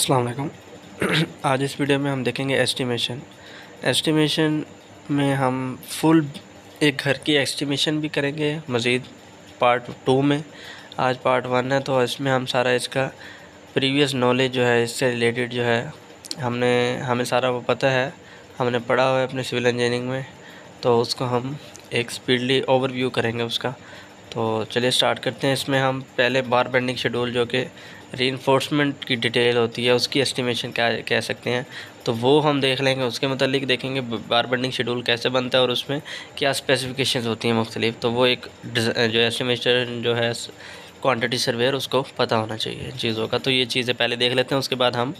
अस्सलाम वालेकुम। आज इस वीडियो में हम देखेंगे एस्टिमेशन में हम फुल एक घर की एस्टिमेशन भी करेंगे मज़ीद पार्ट 2 में। आज पार्ट 1 है तो इसमें हम सारा इसका प्रीवियस नॉलेज जो है इससे रिलेटेड जो है हमें सारा वो पता है, हमने पढ़ा हुआ है अपने सिविल इंजीनियरिंग में, तो उसको हम एक स्पीडली ओवरव्यू करेंगे उसका। तो चलिए स्टार्ट करते हैं। इसमें हम पहले बार बेंडिंग शेड्यूल जो कि रीइंफोर्समेंट की डिटेल होती है उसकी एस्टिमेशन क्या कह सकते हैं, तो वो हम देख लेंगे। उसके मतलब देखेंगे बार बेंडिंग शेड्यूल कैसे बनता है और उसमें क्या स्पेसिफिकेशंस होती हैं मुख्तलिफ। तो वो एक जो एस्टिमेशन जो है क्वांटिटी सर्वेयर उसको पता होना चाहिए चीज़ों का। तो ये चीज़ें पहले देख लेते हैं, उसके बाद हम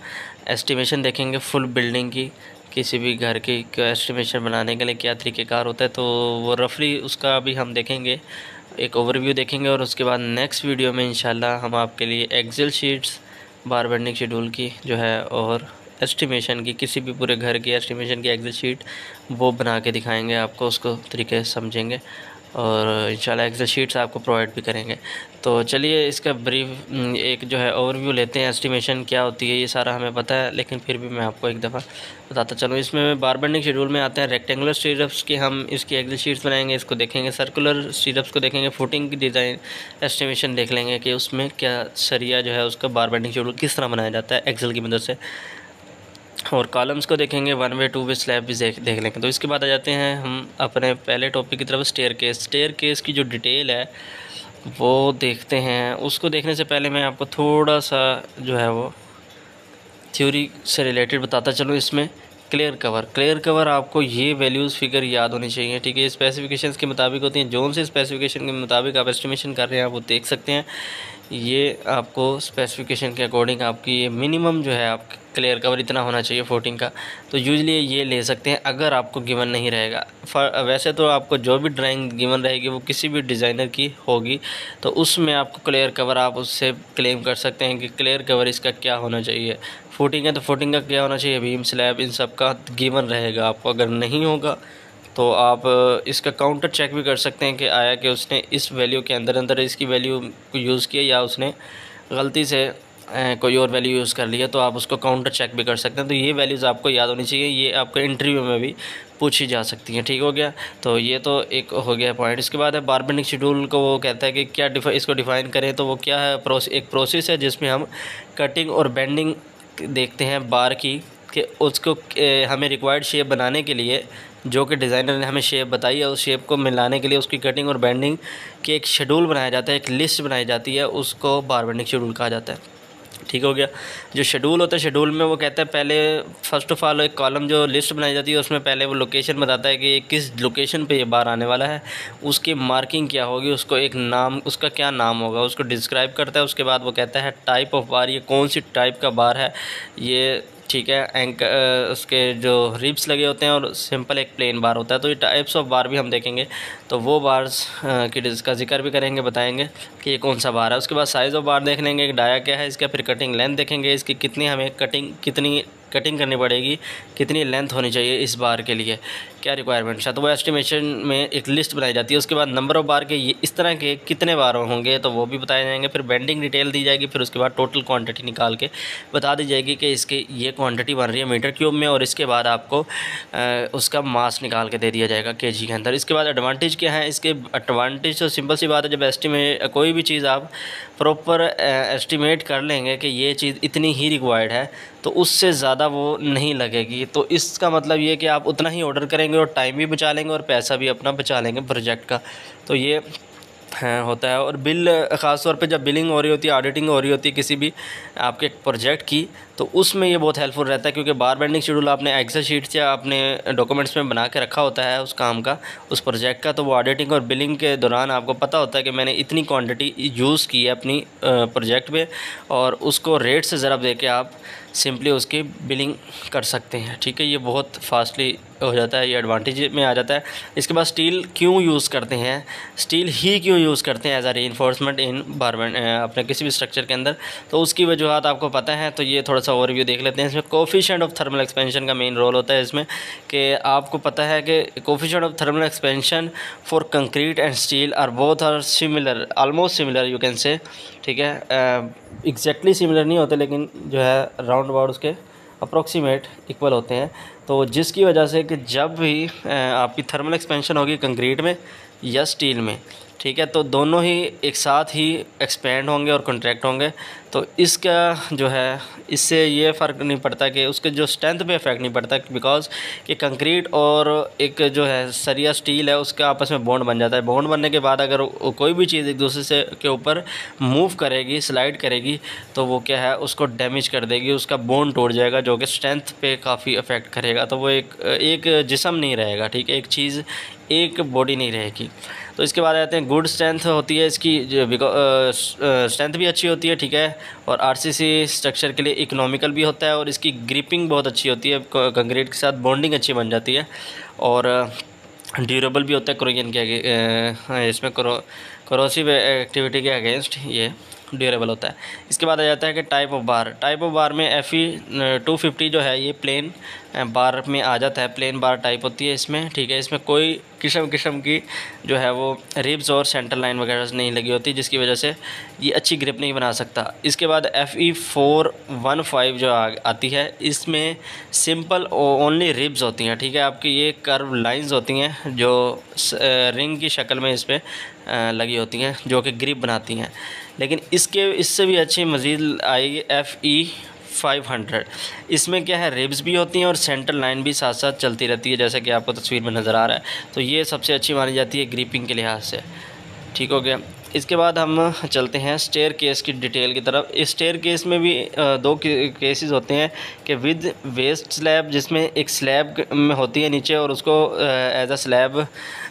एस्टिमेशन देखेंगे फुल बिल्डिंग की, किसी भी घर की एस्टिमेशन बनाने के लिए क्या तरीक़ेकार होता है। तो वो रफली उसका अभी हम देखेंगे, एक ओवरव्यू देखेंगे। और उसके बाद नेक्स्ट वीडियो में इंशाल्लाह हम आपके लिए Excel sheets bar bending schedule की जो है और एस्टिमेशन की, किसी भी पूरे घर की एस्टिमेशन की एक्सेल शीट वो बना के दिखाएंगे आपको, उसको तरीके से समझेंगे और इंशाल्लाह एक्सेल शीट्स आपको प्रोवाइड भी करेंगे। तो चलिए इसका ब्रीफ एक जो है ओवरव्यू लेते हैं। एस्टिमेशन क्या होती है ये सारा हमें पता है, लेकिन फिर भी मैं आपको एक दफ़ा बताता चलूँ। इसमें बार बेंडिंग शेड्यूल में आते हैं रेक्टेंगुलर स्टीरअप्स की, हम इसकी एक्सेल शीट्स बनाएंगे, इसको देखेंगे। सर्कुलर स्टीरअप्स को देखेंगे, फुटिंग की डिज़ाइन एस्टिमेशन देख लेंगे कि उसमें क्या सरिया जो है उसका बार बेंडिंग शेड्यूल किस तरह बनाया जाता है एक्सेल की मदद से। और कॉलम्स को देखेंगे, 1 वे 2 वे स्लैब भी देख लेंगे। तो इसके बाद आ जाते हैं हम अपने पहले टॉपिक की तरफ, स्टेयर केस की जो डिटेल है वो देखते हैं। उसको देखने से पहले मैं आपको थोड़ा सा जो है वो थ्योरी से रिलेटेड बताता चलूँ। इसमें क्लियर कवर आपको ये वैल्यूज़ फिगर याद होनी चाहिए, ठीक है। स्पेसिफिकेशंस के मुताबिक होती हैं, जोन से स्पेसिफिकेशन के मुताबिक आप एस्टिमेशन कर रहे हैं आप वो देख सकते हैं। ये आपको स्पेसिफिकेशन के अकॉर्डिंग आपकी ये मिनिमम जो है आप क्लियर कवर इतना होना चाहिए 14 का, तो यूजली ये ले सकते हैं अगर आपको गिवन नहीं रहेगा। वैसे तो आपको जो भी ड्राइंग गिवन रहेगी वो किसी भी डिज़ाइनर की होगी, तो उसमें आपको क्लियर कवर आप उससे क्लेम कर सकते हैं कि क्लियर कवर इसका क्या होना चाहिए। फुटिंग है तो फुटिंग का क्या होना चाहिए, बीम स्लैब इन सब का गिवन रहेगा आपको। अगर नहीं होगा तो आप इसका काउंटर चेक भी कर सकते हैं कि आया कि उसने इस वैल्यू के अंदर इसकी वैल्यू को यूज़ किया या उसने गलती से कोई और वैल्यू यूज़ कर लिया, तो आप उसको काउंटर चेक भी कर सकते हैं। तो ये वैल्यूज़ आपको याद होनी चाहिए, ये आपको इंटरव्यू में भी पूछी जा सकती हैं, ठीक हो गया। तो ये तो एक हो गया पॉइंट। इसके बाद है बार बेंडिंग शेड्यूल को वो कहता है कि क्या इसको डिफ़ाइन करें, तो वो क्या है, एक प्रोसेस है जिसमें हम कटिंग और बेंडिंग देखते हैं बार की, कि उसको हमें रिक्वायर्ड शेप बनाने के लिए जो कि डिज़ाइनर ने हमें शेप बताई है, उस शेप को मिलाने के लिए उसकी कटिंग और बेंडिंग की एक शेड्यूल बनाया जाता है, एक लिस्ट बनाई जाती है, उसको बार बेंडिंग शेड्यूल कहा जाता है, ठीक हो गया। जो शेड्यूल होता है, शेड्यूल में वो कहता है पहले फ़र्स्ट ऑफ़ ऑल एक कॉलम जो लिस्ट बनाई जाती है उसमें पहले वो लोकेशन बताता है कि किस लोकेशन पे ये बार आने वाला है, उसकी मार्किंग क्या होगी, उसको एक नाम, उसका क्या नाम होगा, उसको डिस्क्राइब करता है। उसके बाद वो कहता है टाइप ऑफ बार, ये कौन सी टाइप का बार है ये, ठीक है। उसके जो रिब्स लगे होते हैं और सिंपल एक प्लेन बार होता है। तो ये टाइप्स ऑफ बार भी हम देखेंगे, तो वो बार्स का जिक्र भी करेंगे, बताएंगे कि ये कौन सा बार है। उसके बाद साइज़ ऑफ बार देख लेंगे, डाया क्या है इसका, फिर कटिंग लेंथ देखेंगे, इसकी कितनी हमें कितनी कटिंग करनी पड़ेगी, कितनी लेंथ होनी चाहिए इस बार के लिए, क्या रिक्वायरमेंट्स है। तो वो एस्टिमेशन में एक लिस्ट बनाई जाती है। उसके बाद नंबर ऑफ़ बार के ये इस तरह के कितने बार होंगे तो वो भी बताए जाएंगे। फिर बेंडिंग डिटेल दी जाएगी, फिर उसके बाद टोटल क्वांटिटी निकाल के बता दी जाएगी कि इसकी ये क्वांटिटी बन रही है मीटर क्यूब में, और इसके बाद आपको उसका मास निकाल के दे दिया जाएगा केजी के अंदर। इसके बाद एडवांटेज क्या है, इसके एडवांटेज तो सिंपल सी बात है, जब कोई भी चीज़ आप प्रॉपर एस्टिमेट कर लेंगे कि ये चीज़ इतनी ही रिक्वायर्ड है, तो उससे ज़्यादा वो नहीं लगेगी। तो इसका मतलब ये कि आप उतना ही ऑर्डर करेंगे और टाइम भी बचा लेंगे और पैसा भी अपना बचा लेंगे प्रोजेक्ट का। तो ये होता है। और बिल ख़ास तौर पे जब बिलिंग हो रही होती है, ऑडिटिंग हो रही होती है किसी भी आपके प्रोजेक्ट की, तो उसमें ये बहुत हेल्पफुल रहता है, क्योंकि बार बेंडिंग शेड्यूल आपने एक्सेल शीट्स या अपने डॉक्यूमेंट्स में बना के रखा होता है उस काम का, उस प्रोजेक्ट का। तो वो ऑडिटिंग और बिलिंग के दौरान आपको पता होता है कि मैंने इतनी क्वांटिटी यूज़ की है अपनी प्रोजेक्ट में, और उसको रेट से ज़रा दे के आप सिंपली उसकी बिलिंग कर सकते हैं, ठीक है। ये बहुत फास्टली हो जाता है, ये एडवांटेज में आ जाता है। इसके बाद स्टील क्यों यूज़ करते हैं, स्टील ही क्यों यूज़ करते हैं एज आ रीइंफोर्समेंट इन अपने किसी भी स्ट्रक्चर के अंदर, तो उसकी वजूहत आपको पता है। तो ये थोड़ा सा ओवरव्यू देख लेते हैं। इसमें कोफिशिएंट ऑफ थर्मल एक्सपेंशन का मेन रोल होता है इसमें, कि आपको पता है कि coefficient of thermal expansion for concrete and steel are both are similar, almost similar you can say, ठीक है। एग्जैक्टली सिमिलर नहीं होते, लेकिन जो है राउंड अबाउट उसके अप्रॉक्सीमेट इक्वल होते हैं। तो जिसकी वजह से कि जब भी आपकी थर्मल एक्सपेंशन होगी कंक्रीट में या स्टील में, ठीक है, तो दोनों ही एक साथ ही एक्सपेंड होंगे और कॉन्ट्रैक्ट होंगे। तो इसका जो है इससे ये फ़र्क नहीं पड़ता कि उसके जो स्ट्रेंथ पे इफेक्ट नहीं पड़ता, बिकॉज कि कंक्रीट और एक जो है सरिया स्टील है उसका आपस में बॉन्ड बन जाता है। बॉन्ड बनने के बाद अगर कोई भी चीज़ एक दूसरे से के ऊपर मूव करेगी, स्लाइड करेगी, तो वो क्या है उसको डैमेज कर देगी, उसका बॉन्ड टूट जाएगा, जो कि स्ट्रेंथ पे काफ़ी इफेक्ट करेगा। तो वो एक जिस्म नहीं रहेगा, ठीक है, एक चीज़, एक बॉडी नहीं रहेगी। तो इसके बाद आते हैं गुड स्ट्रेंथ होती है इसकी, स्ट्रेंथ भी अच्छी होती है, ठीक है, और आरसीसी स्ट्रक्चर के लिए इकोनॉमिकल भी होता है, और इसकी ग्रिपिंग बहुत अच्छी होती है, कंक्रीट के साथ बॉन्डिंग अच्छी बन जाती है, और ड्यूरेबल भी होता है कोरोजन के इसमें कोरोसिव एक्टिविटी के अगेंस्ट ये ड्यूरेबल होता है। इसके बाद आ जाता है कि type of bar. Type of बार में FE 250 जो है ये प्लेन बार में आ जाता है, प्लेन बार टाइप होती है इसमें, ठीक है। इसमें कोई किस्म की जो है वो रिब्स और सेंटर लाइन वगैरह नहीं लगी होती, जिसकी वजह से ये अच्छी ग्रिप नहीं बना सकता। इसके बाद FE 415 जो आती है, इसमें सिंपल ओनली रिब्स होती हैं, ठीक है। आपकी ये कर्व लाइंस होती हैं जो रिंग की शक्ल में इस पर लगी होती हैं, जो कि ग्रिप बनाती हैं। लेकिन इससे भी अच्छी मज़ीद आएगी FE 500। इसमें क्या है, रिब्स भी होती हैं और सेंटर लाइन भी साथ साथ चलती रहती है, जैसा कि आपको तस्वीर में नज़र आ रहा है। तो ये सबसे अच्छी मानी जाती है ग्रिपिंग के लिहाज से, ठीक हो गया। इसके बाद हम चलते हैं स्टेयर केस की डिटेल की तरफ। इस स्टेयर केस में भी दो केसेस होते हैं कि विद वेस्ट स्लैब, जिसमें एक स्लैब में होती है नीचे और उसको एज अ स्लैब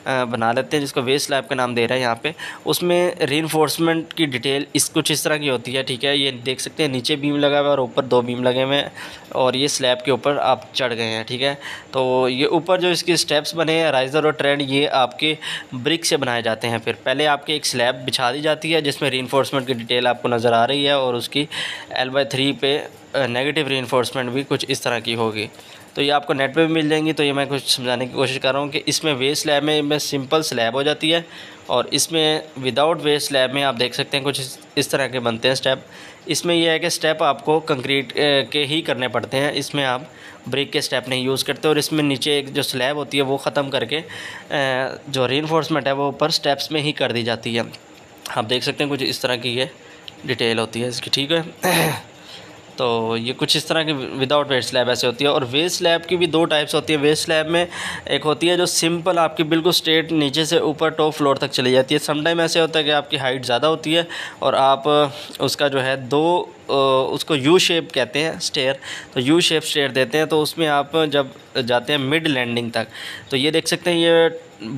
बना लेते हैं, जिसको वेस्ट स्लैब का नाम दे रहा है यहाँ पे। उसमें रीइंफोर्समेंट की डिटेल कुछ इस तरह की होती है, ठीक है। ये देख सकते हैं नीचे बीम लगा हुआ है और ऊपर 2 बीम लगे हुए हैं, और ये स्लैब के ऊपर आप चढ़ गए हैं, ठीक है। तो ये ऊपर जो इसके स्टेप्स बने हैं, राइज़र और ट्रेड, ये आपके ब्रिक से बनाए जाते हैं। फिर पहले आपके एक स्लैब बिछा दी जाती है जिसमें रीइंफोर्समेंट की डिटेल आपको नज़र आ रही है, और उसकी L/3 पे नेगेटिव रीइंफोर्समेंट भी कुछ इस तरह की होगी। तो ये आपको नेट पे भी मिल जाएंगी। तो ये मैं कुछ समझाने की कोशिश कर रहा हूँ कि इसमें वेस्ट स्लैब में सिंपल स्लैब हो जाती है, और इसमें विदाउट वेस्ट स्लैब में आप देख सकते हैं कुछ इस तरह के बनते हैं स्टेप। इसमें यह है कि स्टेप आपको कंक्रीट के ही करने पड़ते हैं, इसमें आप ब्रिक के स्टेप नहीं यूज़ करते। और इसमें नीचे एक जो स्लैब होती है वो ख़त्म करके जो रीइंफोर्समेंट है वो ऊपर स्टेप्स में ही कर दी जाती है। आप देख सकते हैं कुछ इस तरह की ये डिटेल होती है इसकी, ठीक है। तो ये कुछ इस तरह की विदाउट वेस्ट स्लैब ऐसे होती है। और वेस्ट स्लैब की भी 2 टाइप्स होती है। वेस्ट स्लैब में एक होती है जो सिंपल आपकी बिल्कुल स्ट्रेट नीचे से ऊपर टॉप फ्लोर तक चली जाती है। समटाइम ऐसे होता है कि आपकी हाइट ज़्यादा होती है और आप उसका जो है उसको यू शेप कहते हैं स्टेयर, तो यू शेप स्टेयर देते हैं। तो उसमें आप जब जाते हैं मिड लैंडिंग तक, तो ये देख सकते हैं ये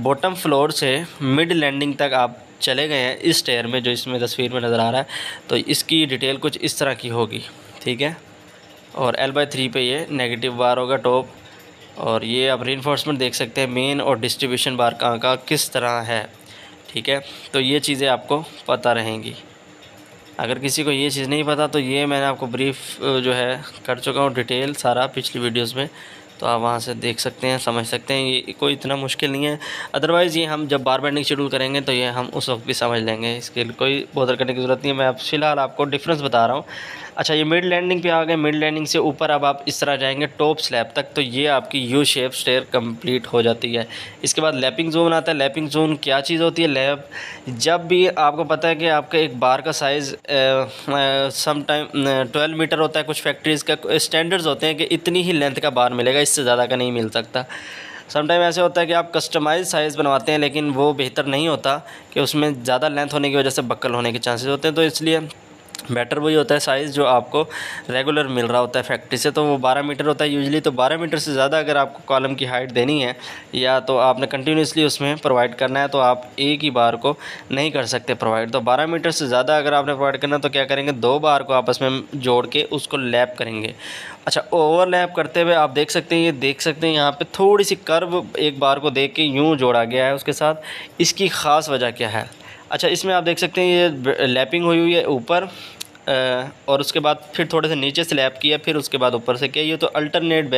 बॉटम फ्लोर से मिड लैंडिंग तक आप चले गए हैं इस स्टेयर में, जो इसमें तस्वीर में नज़र आ रहा है। तो इसकी डिटेल कुछ इस तरह की होगी, ठीक है। और L/3 पे ये नेगेटिव बार होगा टॉप, और ये आप रीइंफोर्समेंट देख सकते हैं मेन और डिस्ट्रीब्यूशन बार का किस तरह है, ठीक है। तो ये चीज़ें आपको पता रहेंगी। अगर किसी को ये चीज़ नहीं पता तो ये मैंने आपको ब्रीफ जो है कर चुका हूँ डिटेल सारा पिछली वीडियोस में, तो आप वहाँ से देख सकते हैं, समझ सकते हैं। ये कोई इतना मुश्किल नहीं है। अदरवाइज़ ये हम जब बार बेंडिंग शेड्यूल करेंगे तो ये हम उस वक्त भी समझ लेंगे, इसके लिए कोई बॉदर करने की ज़रूरत नहीं है। मैं अब फ़िलहाल आपको डिफरेंस बता रहा हूँ। अच्छा, ये मिड लैंडिंग पे आ गए। मिड लैंडिंग से ऊपर अब आप इस तरह जाएंगे टॉप स्लैब तक, तो ये आपकी यू शेप स्टेयर कंप्लीट हो जाती है। इसके बाद लैपिंग जोन आता है। लैपिंग जोन क्या चीज़ होती है? लैप, जब भी आपको पता है कि आपका एक बार का साइज़ सम टाइम 12 मीटर होता है, कुछ फैक्ट्रीज़ का स्टैंडर्ड्स होते हैं कि इतनी ही लेंथ का बार मिलेगा, इससे ज़्यादा का नहीं मिल सकता। समटाइम ऐसे होता है कि आप कस्टमाइज साइज़ बनवाते हैं, लेकिन वो बेहतर नहीं होता कि उसमें ज़्यादा लेंथ होने की वजह से बक्कल होने के चांसेस होते हैं। तो इसलिए बेटर वही होता है साइज़ जो आपको रेगुलर मिल रहा होता है फैक्ट्री से, तो वो 12 मीटर होता है यूजुअली। तो 12 मीटर से ज़्यादा अगर आपको कॉलम की हाइट देनी है या तो आपने कंटिन्यूसली उसमें प्रोवाइड करना है, तो आप एक ही बार को नहीं कर सकते प्रोवाइड। तो 12 मीटर से ज़्यादा अगर आपने प्रोवाइड करना है तो क्या करेंगे, 2 बार को आपस में जोड़ के उसको लैप करेंगे। अच्छा, ओवरलैप करते हुए आप देख सकते हैं, ये देख सकते हैं यहाँ पे थोड़ी सी कर्व एक बार को देख के यूँ जोड़ा गया है उसके साथ। इसकी ख़ास वजह क्या है? अच्छा, इसमें आप देख सकते हैं ये लैपिंग हुई है ऊपर, और उसके बाद फिर थोड़े से नीचे से लैप किया, फिर उसके बाद ऊपर से किया। ये तो अल्टरनेट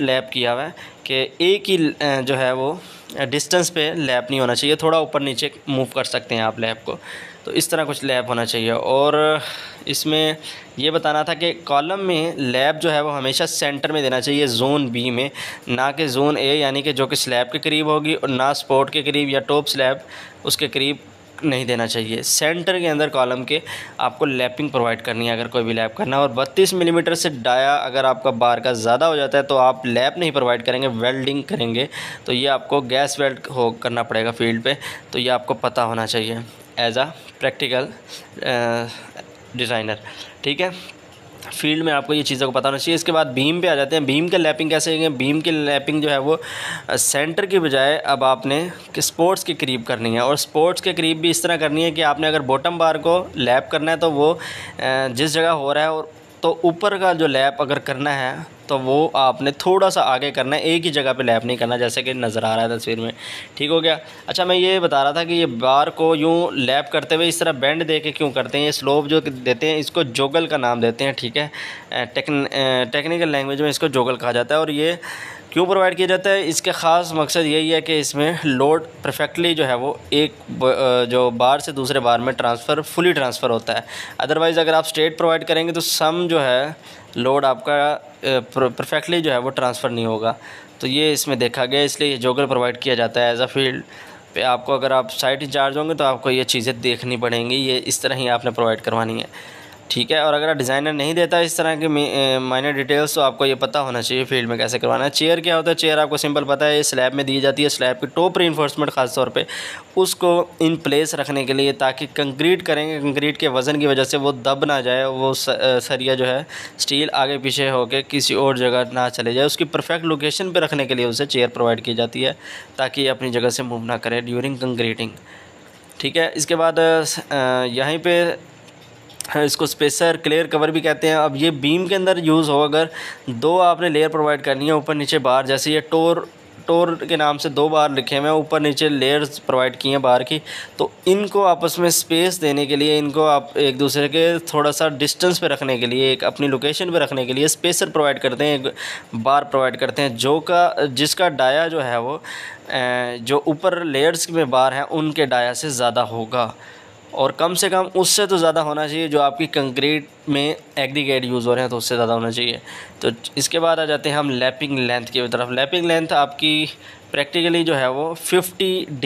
लैप किया हुआ है कि एक ही जो है वो डिस्टेंस पे लैप नहीं होना चाहिए, थोड़ा ऊपर नीचे मूव कर सकते हैं आप लैप को। तो इस तरह कुछ लैप होना चाहिए। और इसमें ये बताना था कि कॉलम में लैप जो है वो हमेशा सेंटर में देना चाहिए, जोन बी में, ना कि जोन ए, यानी कि जो कि स्लैब के करीब होगी, और ना स्पोर्ट के करीब या टॉप स्लैब उसके करीब नहीं देना चाहिए। सेंटर के अंदर कॉलम के आपको लैपिंग प्रोवाइड करनी है अगर कोई भी लैप करना है। और 32 मिलीमीटर से डाया अगर आपका बार का ज़्यादा हो जाता है तो आप लैप नहीं प्रोवाइड करेंगे, वेल्डिंग करेंगे। तो ये आपको गैस वेल्ड हो करना पड़ेगा फील्ड पे। तो ये आपको पता होना चाहिए एज आ प्रैक्टिकल डिज़ाइनर, ठीक है। फील्ड में आपको ये चीज़ों को पता होना चाहिए। इसके बाद बीम पे आ जाते हैं। बीम के लैपिंग कैसे करेंगे? बीम की लैपिंग जो है वो सेंटर की बजाय अब आपने कि स्पोर्ट्स के करीब करनी है। और स्पोर्ट्स के करीब भी इस तरह करनी है कि आपने अगर बॉटम बार को लैप करना है तो वो जिस जगह हो रहा है, और तो ऊपर का जो लैप अगर करना है तो वो आपने थोड़ा सा आगे करना है, एक ही जगह पे लैप नहीं करना, जैसे कि नज़र आ रहा है तस्वीर में। ठीक हो गया। अच्छा, मैं ये बता रहा था कि ये बार को यूँ लैप करते हुए इस तरह बेंड दे के क्यों करते हैं? ये स्लोप जो देते हैं इसको जोगल का नाम देते हैं, ठीक है। टेक्निकल लैंग्वेज में इसको जोगल कहा जाता है। और ये क्यों प्रोवाइड किया जाता है? इसका ख़ास मकसद यही है कि इसमें लोड परफेक्टली जो है वो एक जो बार से दूसरे बार में फुली ट्रांसफ़र होता है। अदरवाइज़ अगर आप स्ट्रेट प्रोवाइड करेंगे तो सम जो है लोड आपका परफेक्टली जो है वो ट्रांसफ़र नहीं होगा। तो ये इसमें देखा गया, इसलिए ये जोगल प्रोवाइड किया जाता है एज अ फील्ड पे। आपको अगर आप साइट इंचार्ज होंगे तो आपको ये चीज़ें देखनी पड़ेंगी, ये इस तरह ही आपने प्रोवाइड करवानी है, ठीक है। और अगर डिज़ाइनर नहीं देता इस तरह के माइनर डिटेल्स तो आपको ये पता होना चाहिए फील्ड में कैसे करवाना है। चेयर क्या होता है? चेयर आपको सिंपल पता है, स्लैब में दी जाती है। स्लैब की टॉप रीइंफोर्समेंट ख़ास तौर पे उसको इन प्लेस रखने के लिए, ताकि कंक्रीट करेंगे, कंक्रीट के वज़न की वजह से वो दब ना जाए, वो सरिया जो है स्टील आगे पीछे होकर किसी और जगह ना चले जाए। उसकी परफेक्ट लोकेशन पर रखने के लिए उसे चेयर प्रोवाइड की जाती है ताकि अपनी जगह से मूव ना करे ड्यूरिंग कंक्रीटिंग, ठीक है। इसके बाद यहीं पर इसको स्पेसर क्लियर कवर भी कहते हैं। अब ये बीम के अंदर यूज़ हो, अगर दो आपने लेयर प्रोवाइड करनी है ऊपर नीचे बार, जैसे ये टोर के नाम से दो बार लिखे हुए हैं, ऊपर नीचे लेयर्स प्रोवाइड की हैं बार की, तो इनको आपस में स्पेस देने के लिए, इनको आप एक दूसरे के थोड़ा सा डिस्टेंस पे रखने के लिए, एक अपनी लोकेशन पे रखने के लिए स्पेसर प्रोवाइड करते हैं, एक बार प्रोवाइड करते हैं जिसका डाया जो है वो जो ऊपर लेयर्स में बार हैं उनके डाया से ज़्यादा होगा, और कम से कम उससे तो ज़्यादा होना चाहिए जो आपकी कंक्रीट में एग्रीगेट यूज़ हो रहे हैं तो उससे ज़्यादा होना चाहिए। तो इसके बाद आ जाते हैं हम लैपिंग लेंथ की तरफ। लैपिंग लेंथ आपकी प्रैक्टिकली जो है वो 50D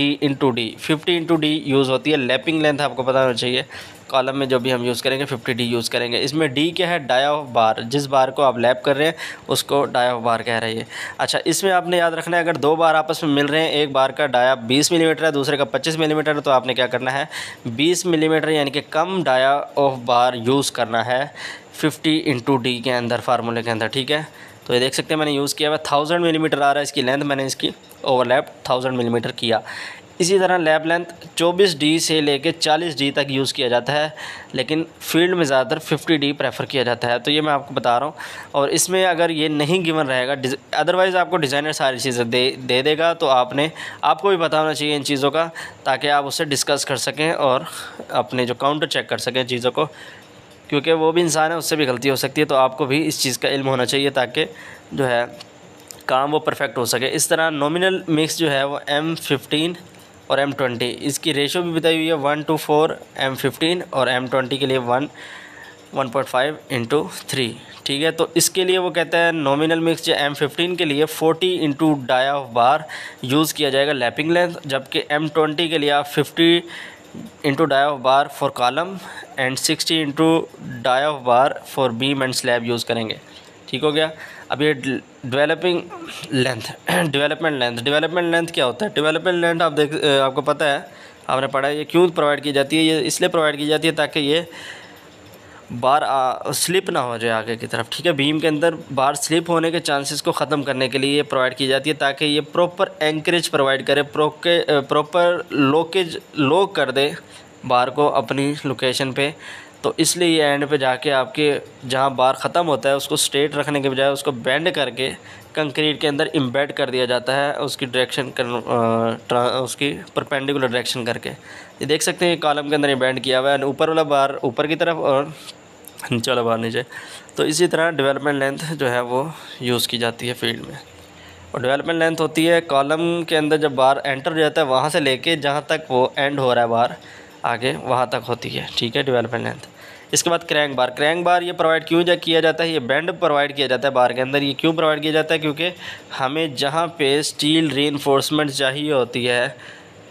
यूज़ होती है। लैपिंग लेंथ आपको पता होना चाहिए। कॉलम में जो भी हम यूज़ करेंगे 50D यूज़ करेंगे। इसमें D क्या है? डाया ऑफ बार, जिस बार को आप लैप कर रहे हैं उसको डाया ऑफ बार कह रही है। अच्छा, इसमें आपने याद रखना है अगर दो बार आपस में मिल रहे हैं, एक बार का डाया 20 मिलीमीटर है, दूसरे का 25 मिलीमीटर है, तो आपने क्या करना है? 20 मिलीमीटर यानी कि कम डाया ऑफ बार यूज़ करना है 50D के अंदर, फार्मूले के अंदर, ठीक है। तो ये देख सकते हैं मैंने यूज़ किया हुआ 1000 मिलीमीटर आ रहा है इसकी लेंथ, मैंने इसकी ओवरलैप 1000 मिलीमीटर किया। इसी तरह लैप लेंथ 24D से लेके 40D तक यूज़ किया जाता है, लेकिन फील्ड में ज़्यादातर 50D प्रेफर किया जाता है। तो ये मैं आपको बता रहा हूँ। और इसमें अगर ये नहीं गिवन रहेगा, अदरवाइज़ आपको डिज़ाइनर सारी चीज़ें दे देगा, तो आपको भी पता होना चाहिए इन चीज़ों का, ताकि आप उससे डिस्कस कर सकें और अपने जो काउंटर चेक कर सकें चीज़ों को, क्योंकि वो भी इंसान है, उससे भी गलती हो सकती है। तो आपको भी इस चीज़ का इल्म होना चाहिए ताकि जो है काम वो परफेक्ट हो सके। इस तरह नॉमिनल मिक्स जो है वो M15 और M20, इसकी रेशो भी बताई हुई है 1:4 M15 और M20 के लिए 1.5:3, ठीक है। तो इसके लिए वो कहता है नॉमिनल मिक्स जो M15 के लिए 40 डाया ऑफ बार यूज़ किया जाएगा लैपिंग लेंथ, जबकि M20 के लिए आप 50 dia of bar for column and 60 dia of bar for beam and slab use करेंगे, ठीक हो गया। अब ये डेवलपमेंट लेंथ क्या होता है? डेवलपमेंट लेंथ आपको पता है, आपने पढ़ा है। ये क्यों प्रोवाइड की जाती है? ये इसलिए प्रोवाइड की जाती है ताकि ये बार स्लिप ना हो जाए आगे की तरफ, ठीक है। बीम के अंदर बार स्लिप होने के चांसेस को ख़त्म करने के लिए ये प्रोवाइड की जाती है, ताकि ये प्रॉपर एंकरेज प्रोवाइड करे, प्रॉपर लॉक कर दे बार को अपनी लोकेशन पे। तो इसलिए ये एंड पे जाके आपके जहाँ बार ख़त्म होता है उसको स्ट्रेट रखने के बजाय उसको बेंड करके कंक्रीट के अंदर एम्बेड कर दिया जाता है, उसकी डायरेक्शन उसकी परपेंडिकुलर डायरेक्शन करके। ये देख सकते हैं कॉलम के अंदर ये बेंड किया हुआ है, ऊपर वाला बार ऊपर की तरफ और नीचे वाला बार नीचे। तो इसी तरह डेवलपमेंट लेंथ जो है वो यूज़ की जाती है फील्ड में। और डेवलपमेंट लेंथ होती है कॉलम के अंदर जब बार एंटर हो जाता है वहाँ से लेके जहाँ तक वो एंड हो रहा है बार आगे वहाँ तक होती है, ठीक है, डेवलपमेंट लेंथ। इसके बाद क्रैंक बार ये प्रोवाइड क्यों किया जाता है, ये बैंड प्रोवाइड किया जाता है बार के अंदर। ये क्यों प्रोवाइड किया जाता है, क्योंकि हमें जहाँ पे स्टील रीइंफोर्समेंट चाहिए होती है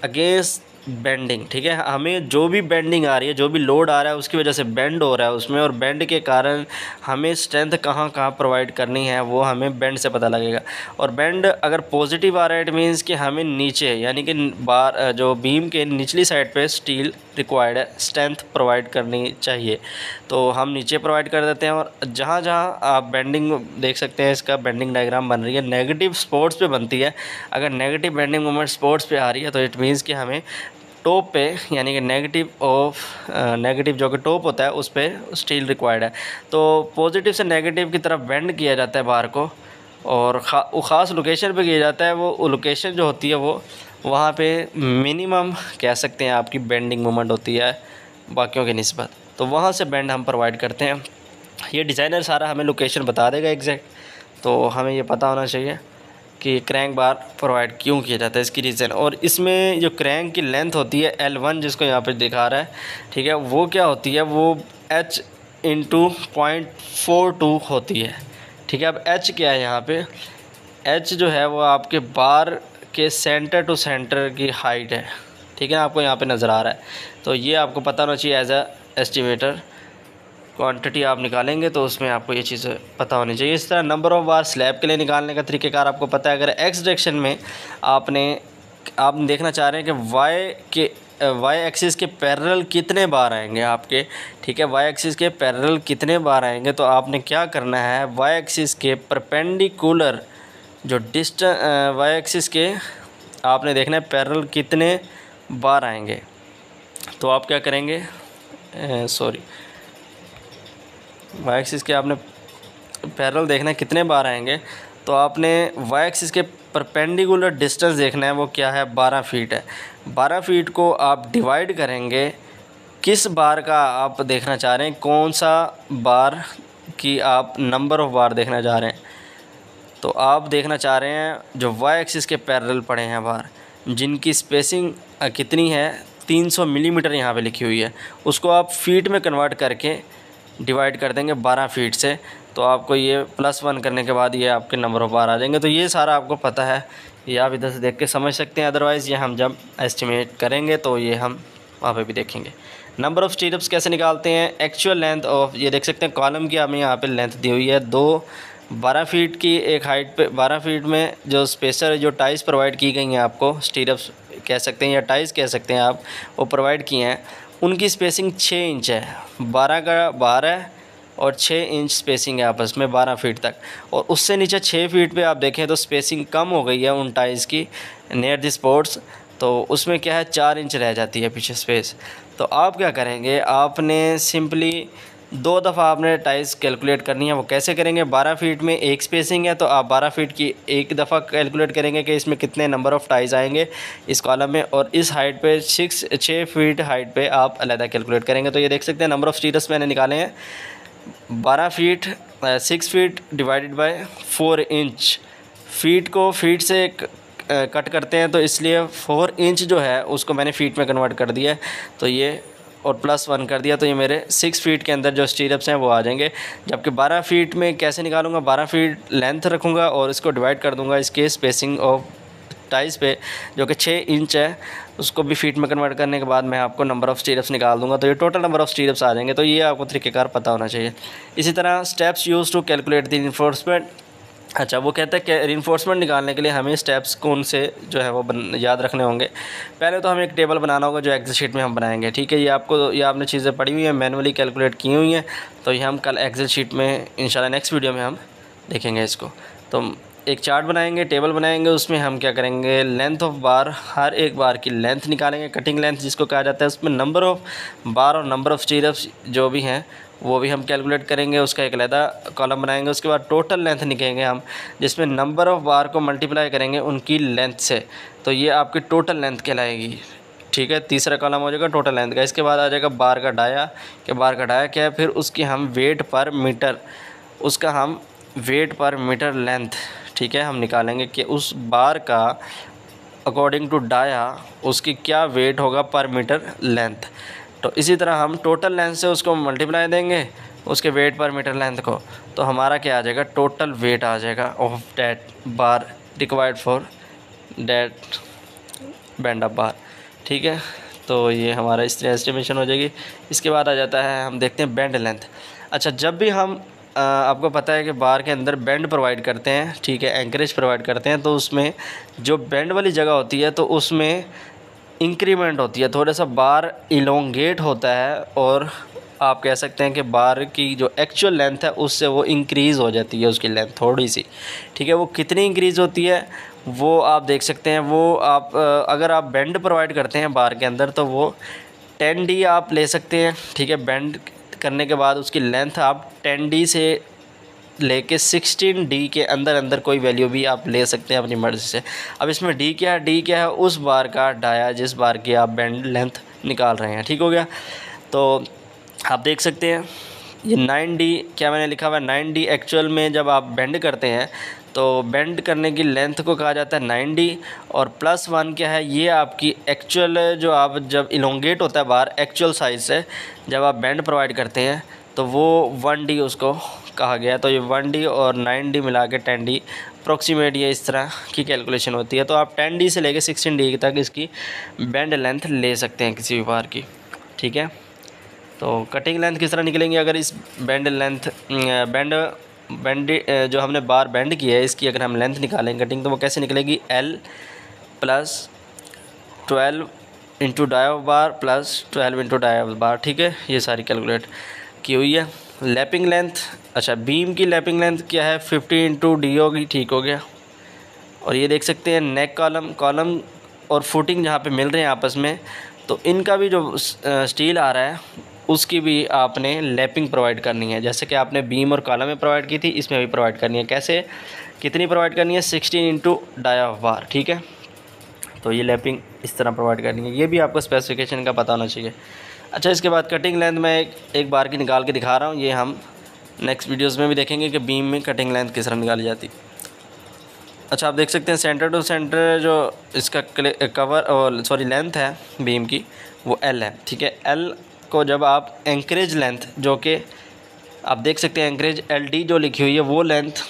अगेंस्ट बेंडिंग, ठीक है, हमें जो भी बेंडिंग आ रही है, जो भी लोड आ रहा है उसकी वजह से बेंड हो रहा है उसमें, और बेंड के कारण हमें स्ट्रेंथ कहाँ कहाँ प्रोवाइड करनी है वो हमें बेंड से पता लगेगा। और बेंड अगर पॉजिटिव आ रहा है इट मीन्स कि हमें नीचे यानी कि बार जो बीम के निचली साइड पे स्टील रिक्वायर्ड है, स्ट्रेंथ प्रोवाइड करनी चाहिए, तो हम नीचे प्रोवाइड कर देते हैं। और जहाँ जहाँ आप बेंडिंग देख सकते हैं, इसका बेंडिंग डायग्राम बन रही है, नेगेटिव स्पोर्ट्स पे बनती है। अगर नेगेटिव बेंडिंग मोमेंट स्पोर्ट्स पे आ रही है तो इट मीन्स कि हमें टॉप पे यानी कि नेगेटिव जो कि टॉप होता है उस पर स्टील रिक्वायर्ड है। तो पॉजिटिव से नेगेटिव की तरफ बेंड किया जाता है बार को, और ख़ास लोकेशन पे किया जाता है। वो लोकेशन जो होती है वो वहाँ पे मिनिमम कह सकते हैं आपकी बेंडिंग मोमेंट होती है बाकियों की निस्बत, तो वहाँ से बेंड हम प्रोवाइड करते हैं। ये डिज़ाइनर सारा हमें लोकेशन बता देगा एग्जैक्ट, तो हमें ये पता होना चाहिए कि क्रैंक बार प्रोवाइड क्यों किया जाता है, इसकी रीज़न। और इसमें जो क्रैंक की लेंथ होती है L1 जिसको यहाँ पे दिखा रहा है, ठीक है, वो क्या होती है, वो H × 0.42 होती है, ठीक है। अब H क्या है यहाँ पे, H जो है वो आपके बार के सेंटर टू सेंटर की हाइट है, ठीक है, आपको यहाँ पे नज़र आ रहा है। तो ये आपको पता होना चाहिए एज अ एस्टिमेटर। क्वांटिटी आप निकालेंगे तो उसमें आपको ये चीज़ें पता होनी चाहिए। इस तरह नंबर ऑफ़ बार स्लैब के लिए निकालने का तरीक़ेकार आपको पता है। अगर एक्स डायरेक्शन में आप देखना चाह रहे हैं कि वाई एक्सिस के पैरेलल कितने बार आएंगे आपके, ठीक है, वाई एक्सिस के पैरेलल कितने बार आएंगे, तो आपने क्या करना है, वाई एक्सिस के परपेंडिकुलर जो वाई एक्सिस के आपने देखना है पैरेलल कितने बार आएंगे। तो आप क्या करेंगे, वाई एक्सिस के आपने पैरेलल देखना है कितने बार आएंगे, तो आपने वाई एक्सिस के परपेंडिकुलर डिस्टेंस देखना है, वो क्या है, 12 फीट है। 12 फीट को आप डिवाइड करेंगे, किस बार का आप देखना चाह रहे हैं, कौन सा बार की आप नंबर ऑफ़ बार देखना चाह रहे हैं, तो आप देखना चाह रहे हैं जो वाई एक्सिस के पैरेलल पड़े हैं बार, जिनकी स्पेसिंग कितनी है, 300 मिलीमीटर यहाँ पे लिखी हुई है, उसको आप फीट में कन्वर्ट करके डिवाइड कर देंगे 12 फीट से, तो आपको ये +1 करने के बाद ये आपके नंबर ऑफ़ बार आ जाएंगे। तो ये सारा आपको पता है, ये आप इधर से देख के समझ सकते हैं। अदरवाइज़ ये हम जब एस्टिमेट करेंगे तो ये हम वहाँ पे भी देखेंगे। नंबर ऑफ़ स्टीरअप्स कैसे निकालते हैं, एक्चुअल लेंथ ऑफ, ये देख सकते हैं कॉलम की हमें यहाँ पे लेंथ दी हुई है, 12 फीट की एक हाइट पे, 12 फीट में जो स्पेसर जो टाइस प्रोवाइड की गई हैं आपको, स्टीरअप्स कह सकते हैं या टाइस कह सकते हैं आप, वो प्रोवाइड किए हैं, उनकी स्पेसिंग 6 इंच है, 12 का 12 और 6 इंच स्पेसिंग है आपस में 12 फीट तक। और उससे नीचे 6 फीट पे आप देखें तो स्पेसिंग कम हो गई है उन टाइल्स की नियर द स्पोर्ट्स, तो उसमें क्या है 4 इंच रह जाती है पीछे स्पेस। तो आप क्या करेंगे, आपने सिंपली 2 दफ़ा आपने टाइल्स कैलकुलेट करनी है। वो कैसे करेंगे, 12 फीट में एक स्पेसिंग है तो आप 12 फीट की एक दफ़ा कैलकुलेट करेंगे कि इसमें कितने नंबर ऑफ़ टाइल्स आएंगे इस कॉलम में, और इस हाइट पे 6 फीट हाइट पे आप अलग कैलकुलेट करेंगे। तो ये देख सकते हैं नंबर ऑफ़ स्टीरअप्स मैंने निकाले हैं, 12 feet 6 feet divided by 4 inch. Feet को फीट से कट करते हैं तो इसलिए 4 इंच जो है उसको मैंने फ़ीट में कन्वर्ट कर दिया है, तो ये और +1 कर दिया, तो ये मेरे 6 फीट के अंदर जो स्टीरअप्स हैं वो आ जाएंगे। जबकि 12 फीट में कैसे निकालूंगा, 12 फीट लेंथ रखूँगा और इसको डिवाइड कर दूँगा इसके स्पेसिंग ऑफ टाइल्स पे जो कि 6 इंच है, उसको भी फीट में कन्वर्ट करने के बाद मैं आपको नंबर ऑफ़ स्टीरअप्स निकाल दूंगा, तो ये टोटल नंबर ऑफ़ स्टीरअप्स आ जाएंगे। तो ये आपको तरीक़ेकार पता होना चाहिए। इसी तरह steps use to calculate the reinforcement. अच्छा, वो कहते हैं कि रीइंफोर्समेंट निकालने के लिए हमें स्टेप्स कौन से जो है वो याद रखने होंगे। पहले तो हमें एक टेबल बनाना होगा जो एक्सेल शीट में हम बनाएंगे, ठीक है, ये आपने चीज़ें पढ़ी हुई हैं, मैनुअली कैलकुलेट की हुई हैं, तो ये हम कल एक्सेल शीट में इंशाल्लाह नेक्स्ट वीडियो में हम देखेंगे इसको। तो एक चार्ट बनाएंगे, टेबल बनाएंगे, उसमें हम क्या करेंगे, लेंथ ऑफ़ बार, हर एक बार की लेंथ निकालेंगे, कटिंग लेंथ जिसको कहा जाता है, उसमें नंबर ऑफ़ बार और नंबर ऑफ़ स्टीरअप्स जो भी हैं वो भी हम कैलकुलेट करेंगे, उसका एक अलग कॉलम बनाएंगे। उसके बाद टोटल लेंथ निकालेंगे हम, जिसमें नंबर ऑफ़ बार को मल्टीप्लाई करेंगे उनकी लेंथ से, तो ये आपकी टोटल लेंथ कहलाएगी, ठीक है। तीसरा कॉलम हो जाएगा टोटल लेंथ का। इसके बाद आ जाएगा बार का डाया, कि बार का डाया क्या है, फिर उसकी हम वेट पर मीटर, उसका हम वेट पर मीटर लेंथ, ठीक है, हम निकालेंगे कि उस बार का अकॉर्डिंग टू डाया उसकी क्या वेट होगा पर मीटर लेंथ। तो इसी तरह हम टोटल लेंथ से उसको मल्टीप्लाई देंगे उसके वेट पर मीटर लेंथ को, तो हमारा क्या आ जाएगा, टोटल वेट आ जाएगा of that bar required for that band of बार। ठीक है, तो ये हमारा इस तरह एस्टिमेशन हो जाएगी। इसके बाद आ जाता है, हम देखते हैं बैंड लेंथ। अच्छा, जब भी हम आपको पता है कि बार के अंदर बैंड प्रोवाइड करते हैं, ठीक है, एंकरेज प्रोवाइड करते हैं, तो उसमें जो बैंड वाली जगह होती है तो उसमें इंक्रीमेंट होती है, थोड़ा सा बार इलोंगेट होता है, और आप कह सकते हैं कि बार की जो एक्चुअल लेंथ है उससे वो इंक्रीज़ हो जाती है, उसकी लेंथ थोड़ी सी। ठीक है, वो कितनी इंक्रीज़ होती है वो आप देख सकते हैं। वो आप अगर आप बेंड प्रोवाइड करते हैं बार के अंदर तो वो 10D आप ले सकते हैं। ठीक है, बेंड करने के बाद उसकी लेंथ आप 10D से लेके 16D के अंदर कोई वैल्यू भी आप ले सकते हैं अपनी मर्ज़ी से। अब इसमें D क्या है, D क्या है, उस बार का डाया जिस बार की आप बेंड लेंथ निकाल रहे हैं। ठीक हो गया, तो आप देख सकते हैं ये 9D क्या मैंने लिखा हुआ है, 9D एक्चुअल में जब आप बेंड करते हैं तो बेंड करने की लेंथ को कहा जाता है 9D, और +1 क्या है, ये आपकी एक्चुअल जो आप जब इलोंगेट होता है बार एक्चुअल साइज़ से जब आप बेंड प्रोवाइड करते हैं तो वो 1D उसको कहा गया। तो ये 1D और 9D मिला के 10D अप्रॉक्सीमेट ये इस तरह की कैलकुलेशन होती है। तो आप 10D से लेके 16D तक इसकी बेंड लेंथ ले सकते हैं किसी भी बार की। ठीक है, तो कटिंग लेंथ किस तरह निकलेंगी, अगर इस बेंड लेंथ बेंड जो हमने बार बेंड की है इसकी अगर हम लेंथ निकालेंगे कटिंग, तो वो कैसे निकलेगी, L + 12 इंटू डाया बार + 12 इंटू डाया बार। ठीक है, ये सारी कैलकुलेट की हुई है। लैपिंग लेंथ, अच्छा बीम की लैपिंग लेंथ क्या है, 50 इंटू D होगी। ठीक हो गया, और ये देख सकते हैं नेक कॉलम और फुटिंग जहाँ पे मिल रहे हैं आपस में, तो इनका भी जो स्टील आ रहा है उसकी भी आपने लैपिंग प्रोवाइड करनी है, जैसे कि आपने बीम और कॉलम में प्रोवाइड की थी, इसमें भी प्रोवाइड करनी है। कैसे, कितनी प्रोवाइड करनी है, 16 इंटू डाया बार। ठीक है, तो ये लैपिंग इस तरह प्रोवाइड करनी है, ये भी आपको स्पेसिफिकेशन का पता होना चाहिए। अच्छा, इसके बाद कटिंग लेंथ मैं एक बार की निकाल के दिखा रहा हूँ, ये हम नेक्स्ट वीडियोज़ में भी देखेंगे कि बीम में कटिंग लेंथ किस तरह निकाली जाती। अच्छा, आप देख सकते हैं सेंटर टू सेंटर जो इसका कवर और लेंथ है बीम की वो L है। ठीक है, L को जब आप एंकरेज लेंथ जो कि आप देख सकते हैं एंकरेज LD जो लिखी हुई है वो लेंथ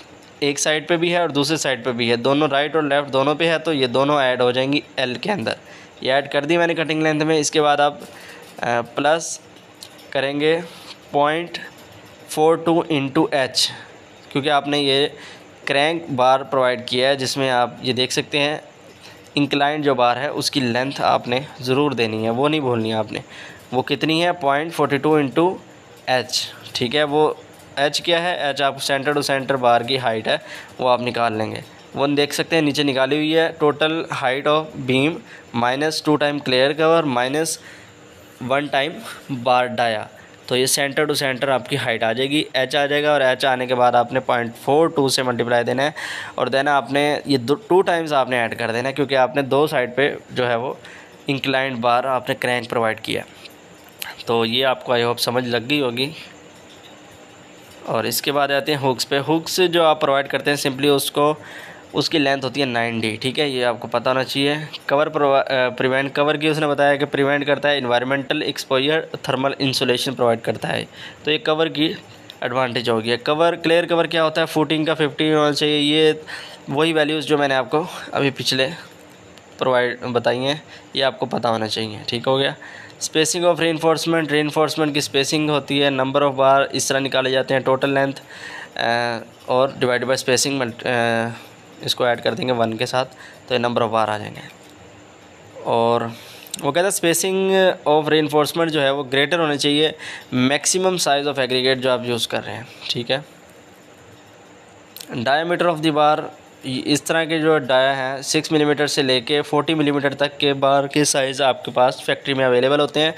एक साइड पे भी है और दूसरी साइड पे भी है, दोनों राइट और लेफ़्ट दोनों पे है, तो ये दोनों ऐड हो जाएंगी L के अंदर। ये ऐड कर दी मैंने कटिंग लेंथ में। इसके बाद आप प्लस करेंगे 0.42 इंटू H, क्योंकि आपने ये क्रैंक बार प्रोवाइड किया है जिसमें आप ये देख सकते हैं इंक्लाइंड जो बार है उसकी लेंथ आपने ज़रूर देनी है, वो नहीं भूलनी है आपने। वो कितनी है, 0.42 इंटू H। ठीक है, वो H क्या है, H आप सेंटर टू सेंटर बार की हाइट है वो आप निकाल लेंगे। वो देख सकते हैं नीचे निकाली हुई है, total height of beam -2 time clear cover -1 time bar dia, तो ये सेंटर टू सेंटर आपकी हाइट आ जाएगी, H आ जाएगा, और H आने के बाद आपने 0.42 से मल्टीप्लाई देना है, और देना आपने ये 2 टाइम्स आपने ऐड कर देना है, क्योंकि आपने 2 साइड पे जो है वो इंक्लाइंड बार आपने क्रैंक प्रोवाइड किया। तो ये आपको आई होप समझ लग गई होगी। और इसके बाद आते हैं हुक्स पे। हुक्स जो आप प्रोवाइड करते हैं सिंपली उसकी लेंथ होती है 9D। ठीक है, ये आपको पता होना चाहिए। कवर प्रिवेंट, कवर की उसने बताया कि प्रिवेंट करता है environmental exposure, thermal insulation provide करता है, तो ये कवर की एडवांटेज हो गया। कवर क्लियर कवर क्या होता है, फुटिंग का 50 होना चाहिए, ये वही वैल्यूज़ जो मैंने आपको अभी पिछले बताई हैं ये आपको पता होना चाहिए। ठीक हो गया। स्पेसिंग ऑफ रीइंफोर्समेंट की स्पेसिंग होती है, नंबर ऑफ़ बार इस तरह निकाले जाते हैं, टोटल लेंथ और डिवाइड बाय स्पेसिंग इसको ऐड कर देंगे 1 के साथ, तो ये नंबर ऑफ़ बार आ जाएंगे। और वो कहता है स्पेसिंग ऑफ रीइंफोर्समेंट जो है वो ग्रेटर होनी चाहिए मैक्सिमम साइज़ ऑफ एग्रीगेट जो आप यूज़ कर रहे हैं। ठीक है, डायमीटर ऑफ द बार, इस तरह के जो डाया हैं 6 मिलीमीटर से लेके 40 मिलीमीटर तक के बार के साइज़ आपके पास फैक्ट्री में अवेलेबल होते हैं।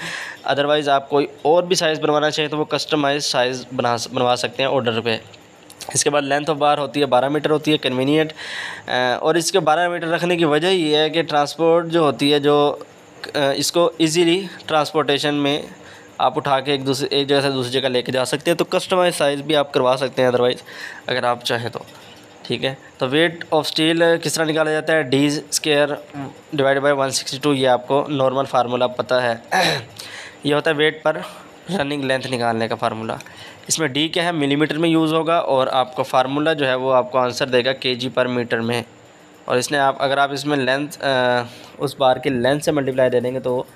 अदरवाइज़ आप कोई और भी साइज़ बनवाना चाहिए तो वो कस्टमाइज साइज़ बनवा सकते हैं ऑर्डर पे। इसके बाद लेंथ ऑफ बार होती है 12 मीटर होती है कन्वीनियंट, और इसके 12 मीटर रखने की वजह ये है कि ट्रांसपोर्ट जो होती है जो इसको ईज़िली ट्रांसपोर्टेशन में आप उठा के एक जगह से दूसरी जगह लेके जा सकते हैं, तो कस्टमाइज साइज़ भी आप करवा सकते हैं अदरवाइज़ अगर आप चाहें तो। ठीक है। तो वेट ऑफ स्टील किस तरह निकाला जाता है, डी स्क्वायर डिवाइडेड बाय 162, ये आपको नॉर्मल फार्मूला पता है। ये होता है वेट पर रनिंग लेंथ निकालने का फार्मूला। इसमें डी क्या है, मिलीमीटर में यूज़ होगा, और आपका फार्मूला जो है वो आपको आंसर देगा केजी पर मीटर में। और इसने अगर आप इसमें लेंथ उस बार की लेंथ से मल्टीप्लाई दे देंगे तो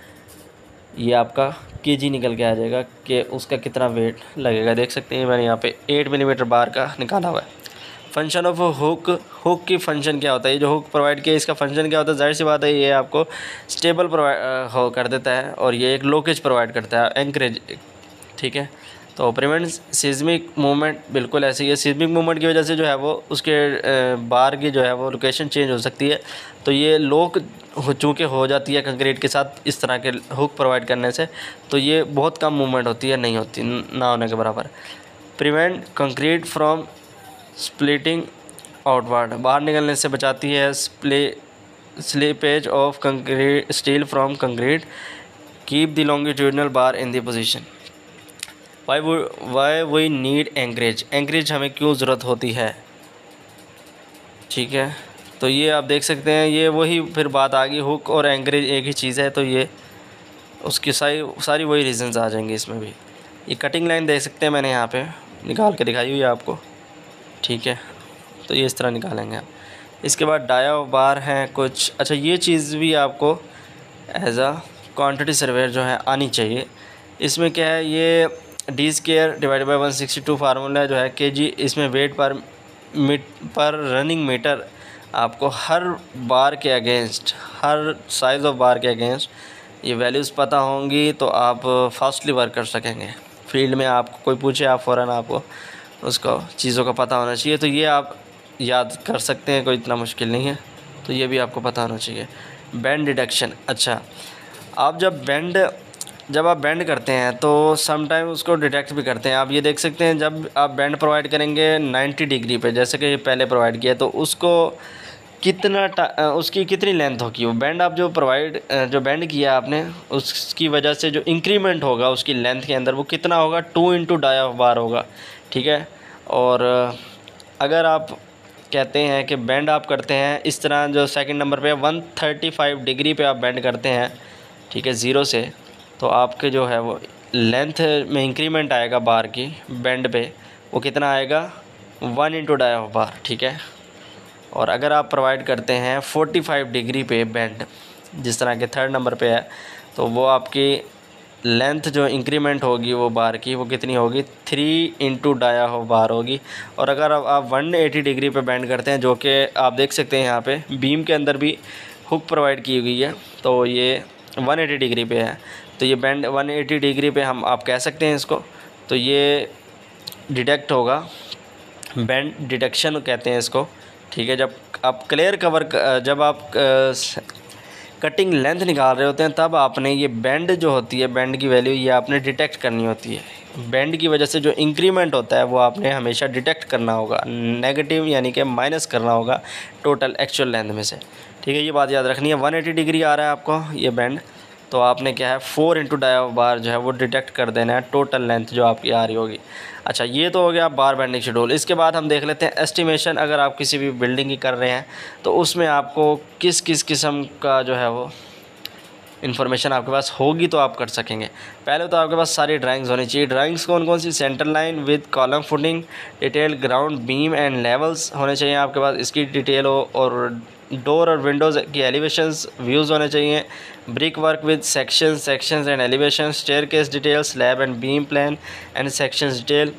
ये आपका केजी निकल के आ जाएगा कि उसका कितना वेट लगेगा। देख सकते हैं मैंने यहाँ पे 8 मिलीमीटर बार का निकाला हुआ है। फंक्शन ऑफ हुक, हुक की फंक्शन क्या होता है, ये जो हुक प्रोवाइड किया इसका फंक्शन क्या होता है, जाहिर सी बात है ये आपको स्टेबल प्रोवाइड कर देता है, और ये एक लोकेज प्रोवाइड करता है, एंकरेज, ठीक है। तो प्रिवेंट सिस्मिक मूवमेंट, बिल्कुल ऐसे ही है। सिस्मिक मूवमेंट की वजह से जो है वो उसके बार की जो है वो लोकेशन चेंज हो सकती है, तो ये लॉक चूँकि हो जाती है कंक्रीट के साथ इस तरह के हुक प्रोवाइड करने से, तो ये बहुत कम मूवमेंट होती है, नहीं होती, ना होने के बराबर। Prevent concrete from splitting outward, बाहर निकलने से बचाती है। Slippage of concrete steel from concrete, keep the longitudinal bar in the position. Why we need anchorage, anchorage हमें क्यों ज़रूरत होती है, ठीक है। तो ये आप देख सकते हैं, ये वही फिर बात आ गई, हुक और एंकरेज एक ही चीज़ है, तो ये उसकी सारी वही रीजंस आ जाएंगे इसमें भी। ये कटिंग लाइन देख सकते हैं मैंने यहाँ पे निकाल के दिखाई हुई है आपको, ठीक है। तो ये इस तरह निकालेंगे आप। इसके बाद डाया बार हैं कुछ, अच्छा ये चीज़ भी आपको एज आ क्वांटिटी सर्वेयर जो है आनी चाहिए। इसमें क्या है, ये D square divided by 162 formula जो है केजी, इसमें वेट पर रनिंग मीटर आपको हर बार के अगेंस्ट, हर साइज़ ऑफ बार के अगेंस्ट ये वैल्यूज़ पता होंगी तो आप फास्टली वर्क कर सकेंगे। फील्ड में आपको कोई पूछे, आप फ़ौरन आपको उसको चीज़ों का पता होना चाहिए, तो ये आप याद कर सकते हैं, कोई इतना मुश्किल नहीं है, तो ये भी आपको पता होना चाहिए। बेंड डिडक्शन, अच्छा आप जब आप बेंड करते हैं तो समटाइम उसको डिटेक्ट भी करते हैं। आप ये देख सकते हैं जब आप बेंड प्रोवाइड करेंगे 90 डिग्री पे, जैसे कि पहले प्रोवाइड किया, तो उसको उसकी कितनी लेंथ होगी, वो बेंड आप जो बेंड किया आपने उसकी वजह से जो इंक्रीमेंट होगा उसकी लेंथ के अंदर वो कितना होगा, 2 इंटू डाया बार होगा, ठीक है। और अगर आप कहते हैं कि बेंड आप करते हैं इस तरह, जो सेकंड नंबर पे 135 डिग्री पे आप बेंड करते हैं, ठीक है, 0 से, तो आपके जो है वो लेंथ में इंक्रीमेंट आएगा बार की बेंड पे, वो कितना आएगा, 1 इंटू डाया बार, ठीक है। और अगर आप प्रोवाइड करते हैं 45 डिग्री पे बेंड, जिस तरह के थर्ड नंबर पे है, तो वो आपकी लेंथ जो इंक्रीमेंट होगी वो बार की, वो कितनी होगी, 3 इंटू डाया बार होगी। और अगर आप 180 डिग्री पे बेंड करते हैं, जो कि आप देख सकते हैं यहाँ पे बीम के अंदर भी हुक प्रोवाइड की हुई है, तो ये 180 डिग्री पे है, तो ये बेंड 180 डिग्री पे हम आप कह सकते हैं इसको, तो ये डिटेक्ट होगा, बेंड डिटेक्शन कहते हैं इसको, ठीक है। जब आप जब आप कटिंग लेंथ निकाल रहे होते हैं तब आपने ये बेंड जो होती है, बेंड की वैल्यू ये आपने डिटेक्ट करनी होती है। बेंड की वजह से जो इंक्रीमेंट होता है वो आपने हमेशा डिटेक्ट करना होगा, नेगेटिव यानी कि माइनस करना होगा टोटल एक्चुअल लेंथ में से, ठीक है। ये बात याद रखनी है। 180 डिग्री आ रहा है आपको ये बेंड, तो आपने क्या है 4 इंटू डाया बार जो है वो डिटेक्ट कर देना है टोटल लेंथ जो आपकी आ रही होगी। अच्छा ये तो हो गया बार बेंडिंग शेड्यूल। इसके बाद हम देख लेते हैं एस्टिमेशन। अगर आप किसी भी बिल्डिंग की कर रहे हैं तो उसमें आपको किस किस किस्म का जो है वो इन्फॉर्मेशन आपके पास होगी तो आप कर सकेंगे। पहले तो आपके पास सारी ड्राइंग्स होनी चाहिए। ड्राइंग्स कौन कौन सी, centre line with column footing, detail ground beam and levels होने चाहिए आपके पास, इसकी डिटेल हो, और डोर और विंडोज़ की एलिवेशंस व्यूज़ होने चाहिए, brick work with sections and elevation, staircase detail, slab and beam plan and sections detail,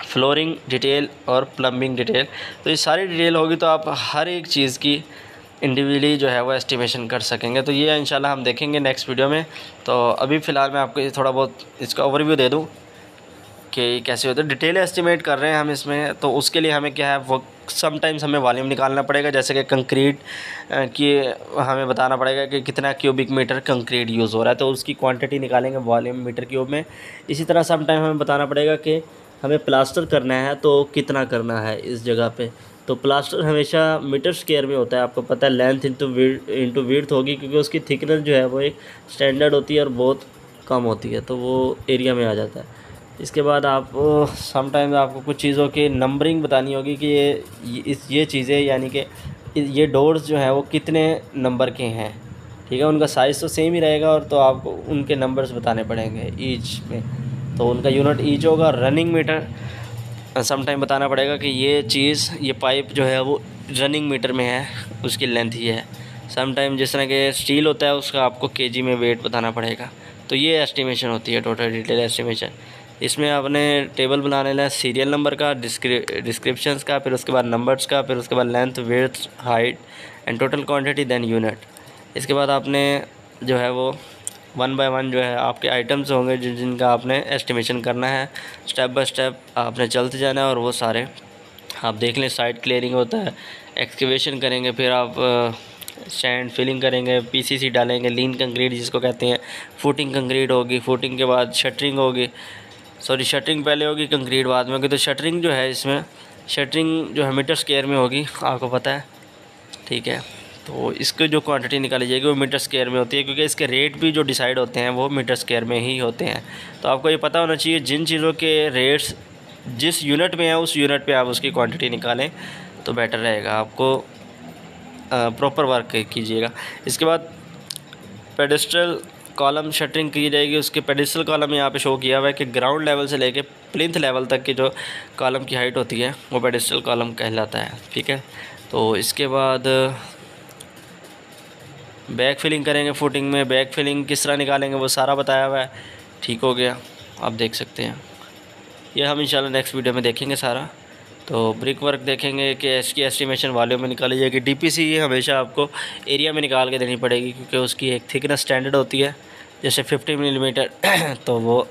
flooring detail और प्लम्बिंग डिटेल। तो ये सारी डिटेल होगी तो आप हर एक चीज़ की इंडिविजुअली जो है वो एस्टिमेशन कर सकेंगे। तो ये इंशाल्लाह हम देखेंगे नेक्स्ट वीडियो में। तो अभी फ़िलहाल मैं आपको थोड़ा बहुत इसका ओवरव्यू दे दूँ कि कैसे होता है। डिटेल एस्टिमेट कर रहे हैं हम इसमें, तो उसके लिए हमें क्या है वो समटाइम्स हमें वॉल्यूम निकालना पड़ेगा। जैसे कि कंक्रीट की हमें बताना पड़ेगा कि कितना क्यूबिक मीटर कंक्रीट यूज़ हो रहा है, तो उसकी क्वांटिटी निकालेंगे वॉल्यूम मीटर क्यूब में। इसी तरह समटाइम हमें बताना पड़ेगा कि हमें प्लास्टर करना है तो कितना करना है इस जगह पे। तो प्लास्टर हमेशा मीटर स्क्वायर में होता है, आपको पता है, लेंथ इंटू विड्थ होगी, क्योंकि उसकी थिकनेस जो है वो एक स्टैंडर्ड होती है और बहुत कम होती है, तो वो एरिया में आ जाता है। इसके बाद आप समटाइम्स आपको कुछ चीज़ों की नंबरिंग बतानी होगी कि ये चीज़ें यानी कि ये डोर्स जो हैं वो कितने नंबर के हैं, ठीक है। उनका साइज़ तो सेम ही रहेगा और तो आपको उनके नंबर्स बताने पड़ेंगे ईच में, तो उनका यूनिट ईच होगा। रनिंग मीटर समटाइम बताना पड़ेगा कि ये पाइप जो है वो रनिंग मीटर में है, उसकी लेंथ ही है। समटाइम जिस तरह के स्टील होता है उसका आपको केजी में वेट बताना पड़ेगा। तो ये एस्टिमेशन होती है, टोटल डिटेल एस्टिमेशन। इसमें आपने टेबल बना लेना है सीरियल नंबर का, डिस्क्रिप्शंस का, फिर उसके बाद नंबर्स का, फिर उसके बाद length, width, height and total quantity, then unit. इसके बाद आपने जो है वो 1 बाय 1 जो है आपके आइटम्स होंगे जिनका आपने एस्टिमेशन करना है। स्टेप बाय स्टेप आपने चलते जाना है और वो सारे आप देख लें। साइट क्लियरिंग होता है, एक्सकेवेशन करेंगे, फिर आप सैंड फिलिंग करेंगे, पीसीसी डालेंगे, लीन कंक्रीट जिसको कहते हैं, फुटिंग कंक्रीट होगी, फुटिंग के बाद शटरिंग होगी, सॉरी शटरिंग पहले होगी, कंक्रीट बाद में होगी। तो शटरिंग जो है इसमें शटरिंग जो है मीटर स्क्वायर में होगी, आपको पता है, ठीक है। तो इसकी जो क्वांटिटी निकाली जाएगी वो मीटर स्क्वायर में होती है, क्योंकि इसके रेट भी जो डिसाइड होते हैं वो मीटर स्क्वायर में ही होते हैं। तो आपको ये पता होना चाहिए जिन चीज़ों के रेट्स जिस यूनिट में है उस यूनिट पे आप उसकी क्वांटिटी निकालें तो बेटर रहेगा। आपको प्रॉपर वर्क कीजिएगा। इसके बाद पेडेस्ट्रल कॉलम शटरिंग की जाएगी। उसके पेडेस्ट्रल कॉलम यहाँ पे शो किया हुआ है कि ग्राउंड लेवल से लेके प्लिंथ लेवल तक की जो कॉलम की हाइट होती है वो पेडेस्ट्रल कॉलम कहलाता है, ठीक है। तो इसके बाद बैक फिलिंग करेंगे। फुटिंग में बैक फिलिंग किस तरह निकालेंगे वो सारा बताया हुआ है, ठीक हो गया, आप देख सकते हैं। ये हम इंशाल्लाह नेक्स्ट वीडियो में देखेंगे सारा। तो ब्रिक वर्क देखेंगे कि इसकी एस्टिमेशन वॉल्यूम में निकाली जाएगी। डीपीसी ये हमेशा आपको एरिया में निकाल के देनी पड़ेगी, क्योंकि उसकी एक थिकनेस स्टैंडर्ड होती है, जैसे 50 मिलीमीटर तो वो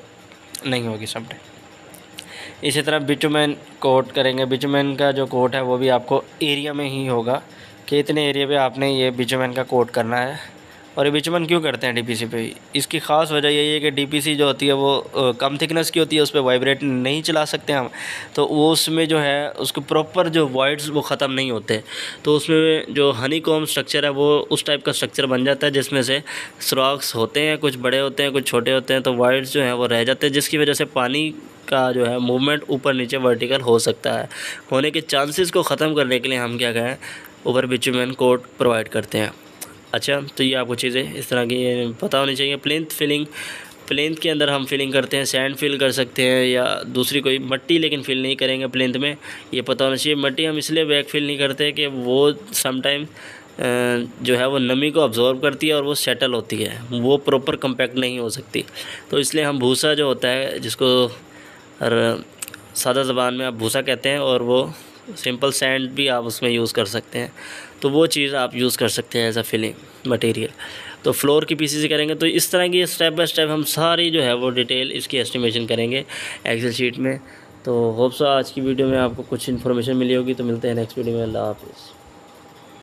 नहीं होगी समटाइम। इसी तरह बिटुमेन कोट करेंगे। बिटुमेन का जो कोट है वो भी आपको एरिया में ही होगा कि इतने एरिया पे आपने ये बिटुमेन का कोट करना है। और ये बिटुमेन क्यों करते हैं डीपीसी पे, इसकी ख़ास वजह यही है कि डीपीसी जो होती है वो कम थिकनेस की होती है, उस पर वाइब्रेट नहीं चला सकते हम, तो वो उसमें जो है उसको प्रॉपर जो वॉइड्स वो ख़त्म नहीं होते, तो उसमें जो हनी कॉम्ब स्ट्रक्चर है वो उस टाइप का स्ट्रक्चर बन जाता है, जिसमें से सुराख्स होते हैं, कुछ बड़े होते हैं कुछ छोटे होते हैं, तो वॉइड्स जो हैं वो रह जाते हैं, जिसकी वजह से पानी का जो है मूवमेंट ऊपर नीचे वर्टिकल हो सकता है। होने के चांसेस को ख़त्म करने के लिए हम क्या करें, ऊपर बिटुमेन कोट प्रोवाइड करते हैं। अच्छा, तो ये आपको चीज़ें इस तरह की पता होनी चाहिए। प्लिंथ फिलिंग, प्लिंथ के अंदर हम फिलिंग करते हैं, सैंड फिल कर सकते हैं या दूसरी कोई मट्टी, लेकिन फिल नहीं करेंगे प्लिंथ में, ये पता होना चाहिए। मट्टी हम इसलिए बैक फिल नहीं करते कि वो समटाइम जो है वो नमी को अब्जॉर्ब करती है और वो सेटल होती है, वो प्रॉपर कम्पैक्ट नहीं हो सकती, तो इसलिए हम भूसा जो होता है, जिसको सादा ज़बान में आप भूसा कहते हैं, और वो सिंपल सैंड भी आप उसमें यूज़ कर सकते हैं, तो वो चीज़ आप यूज़ कर सकते हैं एज अ फिलिंग मटेरियल। तो फ्लोर की पीसीसी करेंगे, तो इस तरह की स्टेप बाय स्टेप हम सारी जो है वो डिटेल इसकी एस्टिमेशन करेंगे एक्सेल शीट में। तो होप सो आज की वीडियो में आपको कुछ इन्फॉर्मेशन मिली होगी। तो मिलते हैं नेक्स्ट वीडियो में। अल्लाह हाफ़िज़।